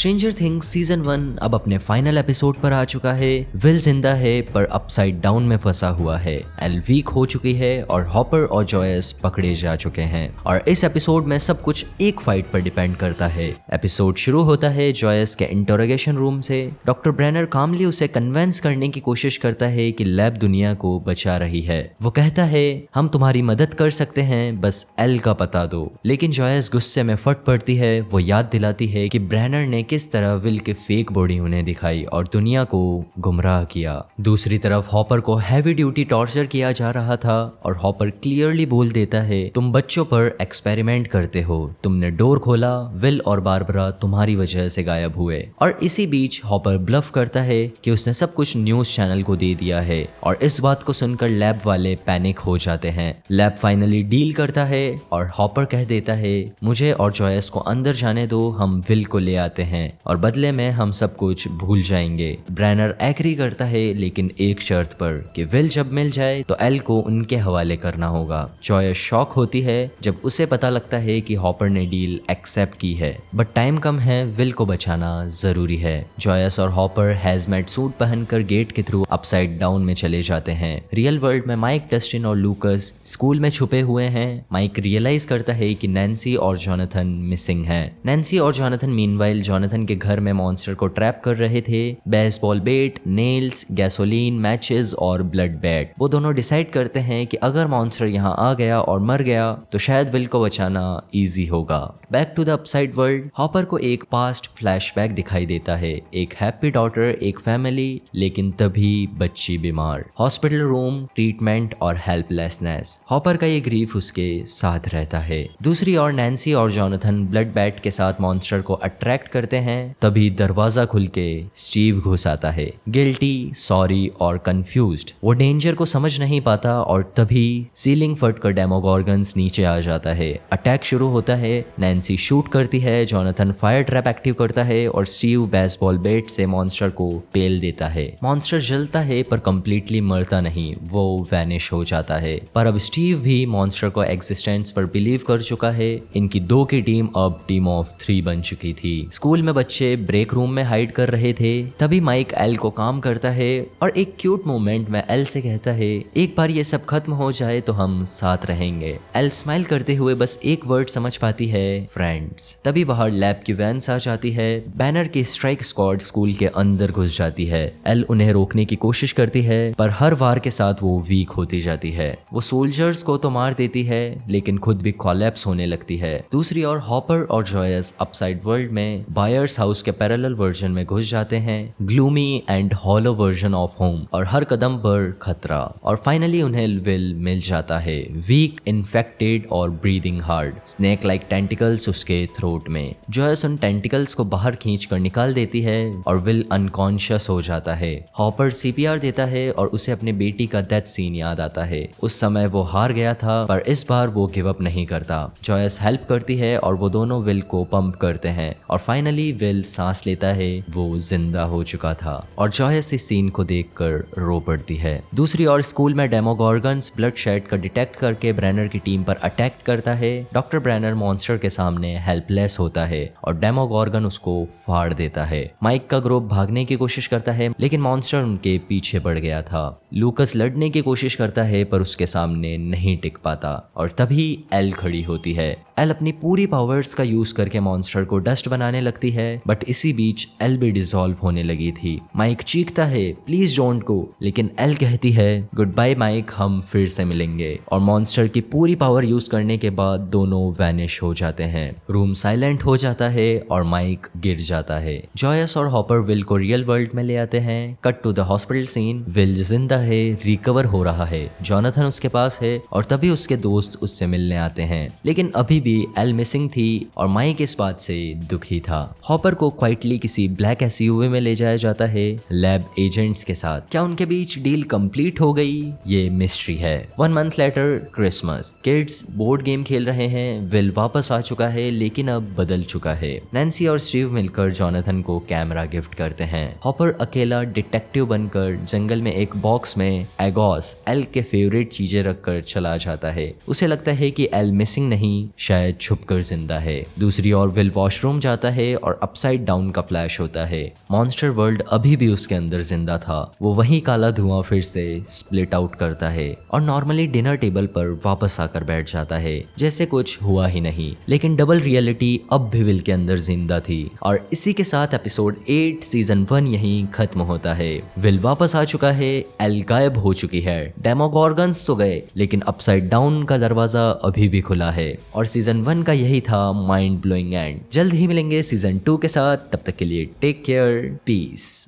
Stranger things season 1 अब अपने final episode पर आ चुका है। विल जिंदा है पर अपसाइड डाउन में फंसा हुआ है। एल वीक हो चुकी है और हॉपर और जॉयस पकड़े जा चुके हैं। और इस एपिसोड में सब कुछ एक फाइट पर डिपेंड करता है। एपिसोड शुरू होता है जॉयस के इंटरोगेशन रूम से। डॉक्टर ब्रेनर कामली उसे कन्विंस करने की कोशिश करता है कि लैब दुनिया को बचा रही है। वो कहता है हम तुम्हारी मदद कर सकते हैं, बस एल का पता दो। लेकिन जॉयस गुस्से में फट पड़ती है। वो याद दिलाती है कि ब्रेनर ने किस तरह विल के फेक बॉडी उन्हें दिखाई और दुनिया को गुमराह किया। दूसरी तरफ हॉपर को हैवी ड्यूटी टॉर्चर किया जा रहा था और हॉपर क्लियरली बोल देता है तुम बच्चों पर एक्सपेरिमेंट करते हो। तुमने डोर खोला, विल और बारबरा तुम्हारी वजह से गायब हुए। और इसी बीच हॉपर ब्लफ करता है कि उसने सब कुछ न्यूज चैनल को दे दिया है और इस बात को सुनकर लैब वाले पैनिक हो जाते हैं। लैब फाइनली डील करता है और हॉपर कह देता है मुझे और जॉयस को अंदर जाने दो, हम विल को ले आते हैं और बदले में हम सब कुछ भूल जाएंगे। ब्रेनर एग्री करता है लेकिन एक शर्त पर कि विल जब मिल जाए तो एल को उनके हवाले करना होगा। जॉयस शॉक होती है जब उसे पता लगता है कि हॉपर ने डील एक्सेप्ट की है, बट टाइम कम है, विल को बचाना जरूरी है। जॉयस और हॉपर हैजमेट सूट पहनकर गेट के थ्रू अपसाइड डाउन में चले जाते हैं। रियल वर्ल्ड में माइक, डस्टिन और लूकस स्कूल में छुपे हुए हैं। माइक रियलाइज करता है कि नैन्सी और जॉनथन मिसिंग हैं। नैन्सी और जॉनथन मीनवाइल जॉनथन के घर में मॉन्स्टर को ट्रैप कर रहे थे। Baseball bat, nails, gasoline, matches और ब्लड बैट। वो दोनों डिसाइड करते हैं कि अगर मॉन्स्टर यहाँ आ गया और मर गया तो शायद विल को बचाना इजी होगा। Back to the upside world, Hopper को एक पास्ट फ्लैशबैक दिखाई देता है। एक हैप्पी डॉटर, एक फैमिली, लेकिन तभी बच्ची बीमार। हॉस्पिटल रूम, ट्रीटमेंट और हेल्पलेसनेस। हॉपर का ये ग्रीफ उसके साथ रहता है। दूसरी ओर नैन्सी और जॉनथन ब्लड बैट के साथ मॉन्स्टर को अट्रैक्ट करते हैं। तभी दरवाजा खुल के स्टीव घुस आता है, गिल्टी, सॉरी और कंफ्यूज्ड। वो डेंजर को समझ नहीं पाता और तभी सीलिंग फट कर डेमोगॉर्गन्स नीचे आ जाता है। अटैक शुरू होता है। नैन्सी शूट करती है, जॉनथन फायर ट्रैप एक्टिव करता है और स्टीव बेसबॉल बैट से मॉन्स्टर को पेल देता है। मॉन्स्टर जलता है पर कंप्लीटली मरता नहीं, वो वैनिश हो जाता है। पर अब स्टीव भी मॉन्स्टर को एग्जिस्टेंस पर बिलीव कर चुका है। इनकी दो की टीम अब टीम ऑफ 3 बन चुकी थी। स्कूल में बच्चे ब्रेक रूम में हाइड कर रहे थे। तभी माइक एल को काम करता है और एक क्यूट मोमेंट में एल से कहता है एक बार ये सब खत्म हो जाए तो हम साथ रहेंगे। एल स्माइल करते हुए बस एक वर्ड समझ पाती है, फ्रेंड्स। तभी बाहर लैब की वैन्स आ जाती है। बैनर की स्ट्राइक स्क्वाड स्कूल के अंदर घुस जाती है। एल उन्हें रोकने की कोशिश करती है पर हर वार के साथ वो वीक होती जाती है। वो सोल्जर्स को तो मार देती है लेकिन खुद भी कोलैप्स होने लगती है। दूसरी ओर हॉपर और जॉयस अपसाइड वर्ल्ड में बायर्स हाउस के पैरेलल वर्जन में घुस जाते हैं। Gloomy and hollow version of home और हर कदम पर खतरा। और फाइनली उन्हें विल मिल जाता है, वीक, इन्फेक्टेड और breathing hard, snake like tentacles उसके थ्रोट में। जॉयस उन टेंटिकल्स को बाहर खींच कर निकाल देती है और विल अनकॉन्शियस हो जाता है। हॉपर सीपीआर देता है और उसे अपनी बेटी का डेथ सीन याद आता है। उस समय वो हार गया था पर इस बार वो गिव अप नहीं करता। जॉयस हेल्प करती है और वो दोनों विल को पंप करते हैं और फाइनली विल सांस लेता है, वो जिंदा हो चुका था। और जॉयस इस सीन को देखकर रो पड़ती है। दूसरी ओर स्कूल में डेमोगॉर्गन्स ब्लड शेड का डिटेक्ट करके ब्रेनर की टीम पर अटैक करता है। डॉक्टर ब्रेनर मॉन्स्टर के सामने हेल्पलेस होता है और डेमोगॉर्गन उसको फाड़ देता है। माइक का ग्रुप भागने की कोशिश करता है लेकिन मॉन्स्टर उनके पीछे पड़ गया था। लूकस लड़ने की कोशिश करता है पर उसके सामने नहीं टिक पाता और तभी एल खड़ी होती है। एल अपनी पूरी पावर्स का यूज करके मॉन्स्टर को डस्ट बनाने लगती है बट इसी बीच एल भी डिसॉल्व होने लगी थी। माइक चीखता है प्लीज डोंट गो, लेकिन एल कहती है गुड बाय माइक, हम फिर से मिलेंगे। और मॉन्स्टर की पूरी पावर यूज करने के बाद दोनों वैनिश हो जाते हैं। रूम साइलेंट हो जाता है और माइक गिर जाता है। जॉयस और हॉपर विल को रियल वर्ल्ड में ले आते हैं। Cut to the hospital scene, Will जिंदा है, रिकवर हो रहा है, जॉनथन उसके पास है और तभी उसके दोस्त उससे मिलने आते हैं। लेकिन अभी भी एल मिसिंग थी और माइक इस बात से दुखी था। हॉपर को क्वाइटली किसी ब्लैक एसयूवी में ले जाया जाता है लैब एजेंट्स के साथ। क्या उनके बीच डील कंप्लीट हो गई? ये मिस्ट्री है। 1 month later, Christmas. Kids board game खेल रहे हैं। विल वापस आ चुका है लेकिन अब बदल चुका है। नैन्सी और स्टीव मिलकर जॉनथन को कैमरा गिफ्ट करते हैं। हॉपर अकेला डिटेक्टिव बनकर जंगल में एक बॉक्स में एगोस, एल के फेवरेट चीजें रखकर चला जाता है। उसे लगता है कि एल मिसिंग नहीं, शायद छुपकर जिंदा है। दूसरी ओर विल वॉशरूम जाता है और अपसाइड डाउन का फ्लैश होता है। मॉन्स्टर वर्ल्ड अभी भी उसके अंदर जिंदा था। वो वही काला धुआं फिर से स्प्लिट आउट करता है और नॉर्मली डिनर टेबल पर वापस आकर बैठ जाता है जैसे कुछ हुआ ही नहीं। लेकिन डबल रियलिटी अब भी विल के अंदर जिंदा थी और इसी के साथ एपिसोड 8 सीजन 1 यहीं खत्म होता है। विल वापस आ चुका है, एल गायब हो चुकी है, डेमोगॉर्गन्स तो गए, लेकिन अपसाइड डाउन का दरवाजा अभी भी खुला है। और सीजन 1 का यही था माइंड ब्लोइंग एंड। जल्द ही मिलेंगे सीजन 2 के साथ, तब तक के लिए टेक केयर, पीस।